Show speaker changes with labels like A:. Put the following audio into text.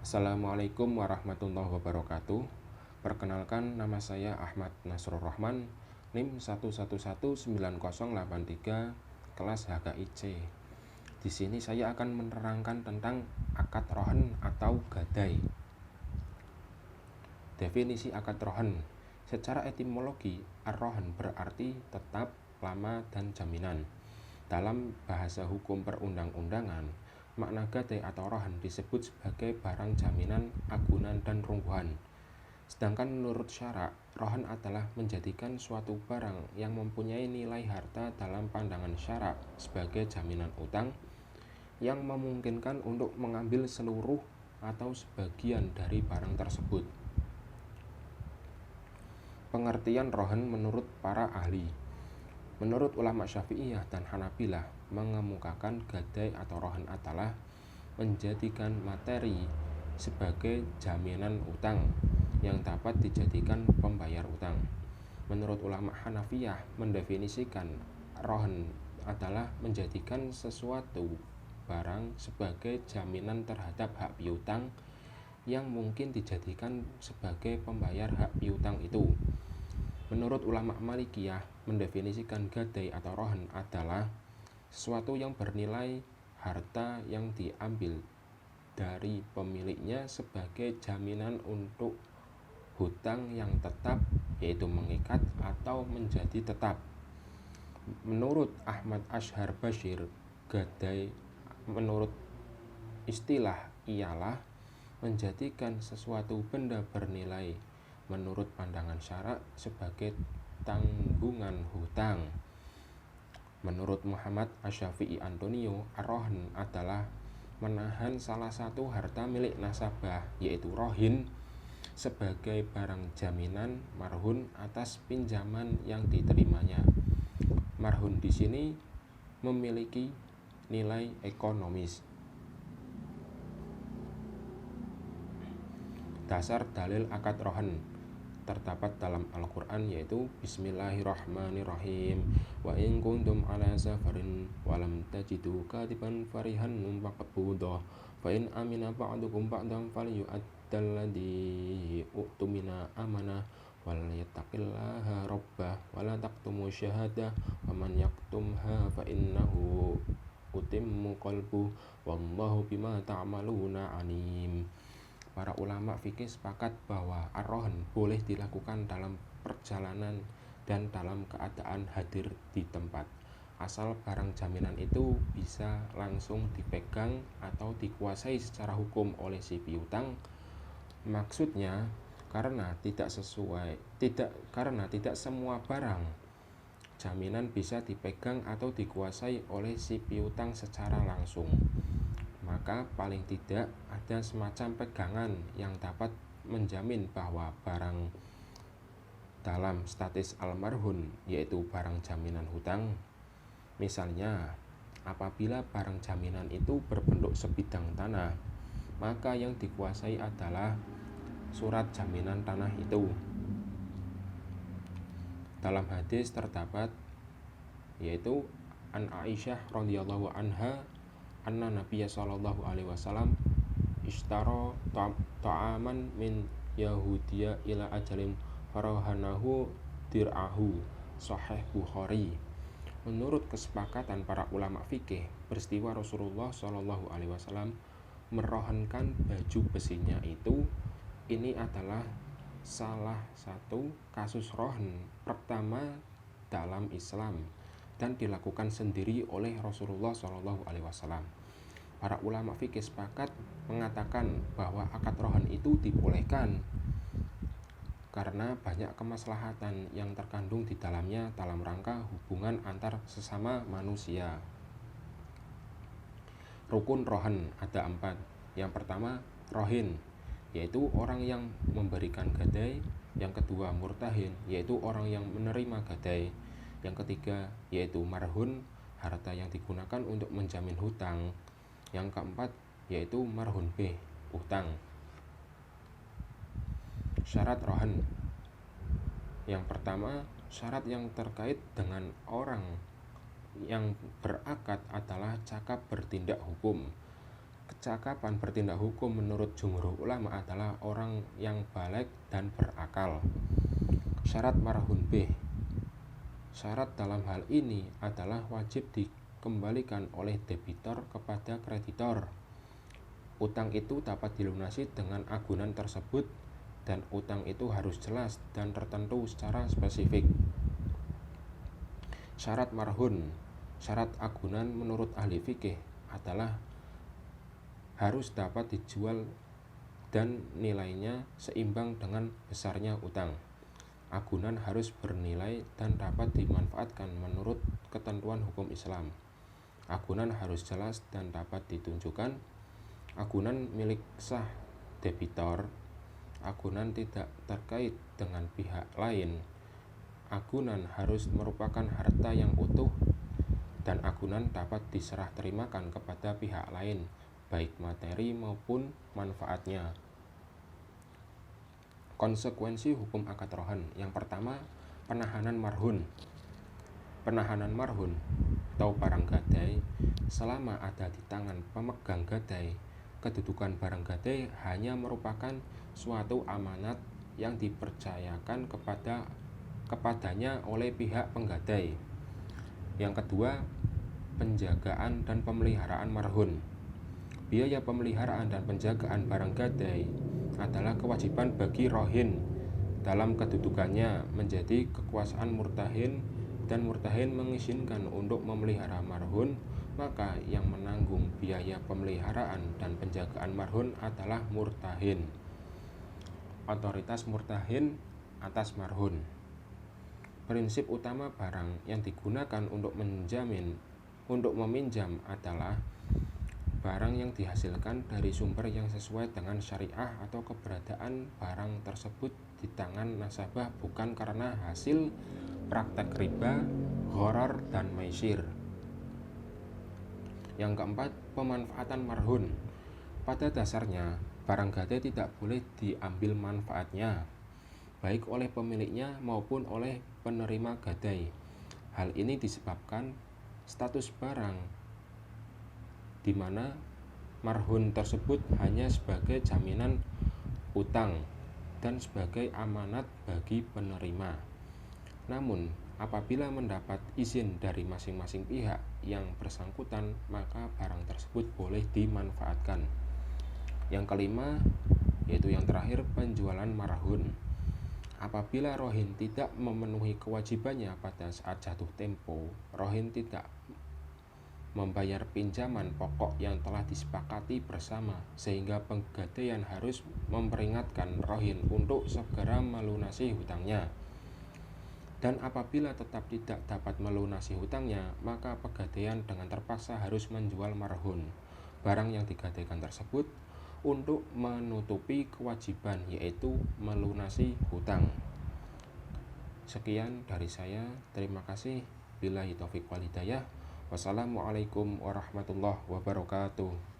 A: Assalamualaikum warahmatullahi wabarakatuh. Perkenalkan, nama saya Ahmad Nasrul Rahman, NIM 1119083, kelas HKIC. Di sini saya akan menerangkan tentang akad rohen atau gadai. Definisi akad rohen. Secara etimologi, ar-rohen berarti tetap, lama, dan jaminan. Dalam bahasa hukum perundang-undangan, makna gadai atau rohen disebut sebagai barang jaminan, agunan, dan rungguhan. Sedangkan menurut syarak, rohen adalah menjadikan suatu barang yang mempunyai nilai harta dalam pandangan syarak sebagai jaminan utang yang memungkinkan untuk mengambil seluruh atau sebagian dari barang tersebut. Pengertian rohen menurut para ahli. Menurut ulama Syafi'iyah dan Hanabilah mengemukakan gadai atau rohen adalah menjadikan materi sebagai jaminan utang yang dapat dijadikan pembayar utang. Menurut ulama Hanafiyah mendefinisikan rohen adalah menjadikan sesuatu barang sebagai jaminan terhadap hak piutang yang mungkin dijadikan sebagai pembayar hak piutang itu. Menurut ulama Malikiyah mendefinisikan gadai atau rohen adalah sesuatu yang bernilai harta yang diambil dari pemiliknya sebagai jaminan untuk hutang yang tetap, yaitu mengikat atau menjadi tetap. Menurut Ahmad Ashar Bashir, gadai menurut istilah ialah menjadikan sesuatu benda bernilai menurut pandangan syarak sebagai tanggungan hutang. Menurut Muhammad Asy-Syafi'i Antonio, ar-rohen adalah menahan salah satu harta milik nasabah, yaitu rohin, sebagai barang jaminan marhun atas pinjaman yang diterimanya. Marhun di sini memiliki nilai ekonomis. Dasar dalil akad rohen terdapat dalam Al-Quran, yaitu Bismillahirrahmanirrahim. Wa in kuntum ala safarin walam tajidu katiban farihan faqbudah fa in amina ba'dukum ba'dan falyu'addal ladzi u'tumina amanah wal yattaqillaha rabbah wala taqtumu syahadah wa man yaktumha fa innahu utimmu qalbu wallahu bima ta'maluna alim. Para ulama fikih sepakat bahwa ar-rohen boleh dilakukan dalam perjalanan dan dalam keadaan hadir di tempat, asal barang jaminan itu bisa langsung dipegang atau dikuasai secara hukum oleh si piutang. Maksudnya karena tidak semua barang jaminan bisa dipegang atau dikuasai oleh si piutang secara langsung, maka paling tidak ada semacam pegangan yang dapat menjamin bahwa barang dalam status almarhum, yaitu barang jaminan hutang. Misalnya, apabila barang jaminan itu berbentuk sebidang tanah, maka yang dikuasai adalah surat jaminan tanah itu. Dalam hadis terdapat, yaitu an Aisyah radhiyallahu anha anna Nabiya sallallahu alaihi wasallam ishtara ta'aman min Yahudiya ila ajalin farahanahu dir'ahu, Sahih Bukhari. Menurut kesepakatan para ulama fikih, peristiwa Rasulullah sallallahu alaihi wasallam merohenkan baju besinya ini adalah salah satu kasus rohen pertama dalam Islam dan dilakukan sendiri oleh Rasulullah SAW. Para ulama fikih sepakat mengatakan bahwa akad rohen itu dibolehkan karena banyak kemaslahatan yang terkandung di dalamnya dalam rangka hubungan antar sesama manusia. Rukun rohen ada 4. Yang pertama, rohin, yaitu orang yang memberikan gadai. Yang kedua, murtahin, yaitu orang yang menerima gadai. Yang ketiga, yaitu marhun, harta yang digunakan untuk menjamin hutang. Yang keempat, yaitu marhun B, utang. Syarat rohen. Yang pertama, syarat yang terkait dengan orang yang berakad adalah cakap bertindak hukum. Kecakapan bertindak hukum menurut jumhur ulama adalah orang yang baligh dan berakal. Syarat marhun B. Syarat dalam hal ini adalah wajib dikembalikan oleh debitor kepada kreditor. Utang itu dapat dilunasi dengan agunan tersebut dan utang itu harus jelas dan tertentu secara spesifik. Syarat marhun. Syarat agunan menurut ahli fikih adalah harus dapat dijual dan nilainya seimbang dengan besarnya utang. Agunan harus bernilai dan dapat dimanfaatkan menurut ketentuan hukum Islam. Agunan harus jelas dan dapat ditunjukkan. Agunan milik sah debitor. Agunan tidak terkait dengan pihak lain. Agunan harus merupakan harta yang utuh dan agunan dapat diserah terimakan kepada pihak lain, baik materi maupun manfaatnya. Konsekuensi hukum akad rohan. Yang pertama, penahanan marhun. Penahanan marhun atau barang gadai selama ada di tangan pemegang gadai. Kedudukan barang gadai hanya merupakan suatu amanat yang dipercayakan kepadanya oleh pihak penggadai. Yang kedua, penjagaan dan pemeliharaan marhun. Biaya pemeliharaan dan penjagaan barang gadai adalah kewajiban bagi rohin dalam kedudukannya menjadi kekuasaan murtahin, dan murtahin mengizinkan untuk memelihara marhun, maka yang menanggung biaya pemeliharaan dan penjagaan marhun adalah murtahin. Otoritas murtahin atas marhun. Prinsip utama barang yang digunakan untuk meminjam adalah barang yang dihasilkan dari sumber yang sesuai dengan syariah atau keberadaan barang tersebut di tangan nasabah bukan karena hasil praktek riba, gharar, dan maisir. Yang keempat, pemanfaatan marhun. Pada dasarnya, barang gadai tidak boleh diambil manfaatnya, baik oleh pemiliknya maupun oleh penerima gadai. Hal ini disebabkan status barang di mana marhun tersebut hanya sebagai jaminan utang dan sebagai amanat bagi penerima. Namun, apabila mendapat izin dari masing-masing pihak yang bersangkutan, maka barang tersebut boleh dimanfaatkan. Yang kelima, yaitu yang terakhir, penjualan marhun. Apabila rohin tidak memenuhi kewajibannya pada saat jatuh tempo, rohin tidak membayar pinjaman pokok yang telah disepakati bersama, sehingga penggadaian harus memperingatkan rohin untuk segera melunasi hutangnya. Dan apabila tetap tidak dapat melunasi hutangnya, maka pegadaian dengan terpaksa harus menjual marhun, barang yang digadaikan tersebut, untuk menutupi kewajiban, yaitu melunasi hutang. Sekian dari saya, terima kasih. Billahi taufiq wal hidayah. Wassalamualaikum warahmatullahi wabarakatuh.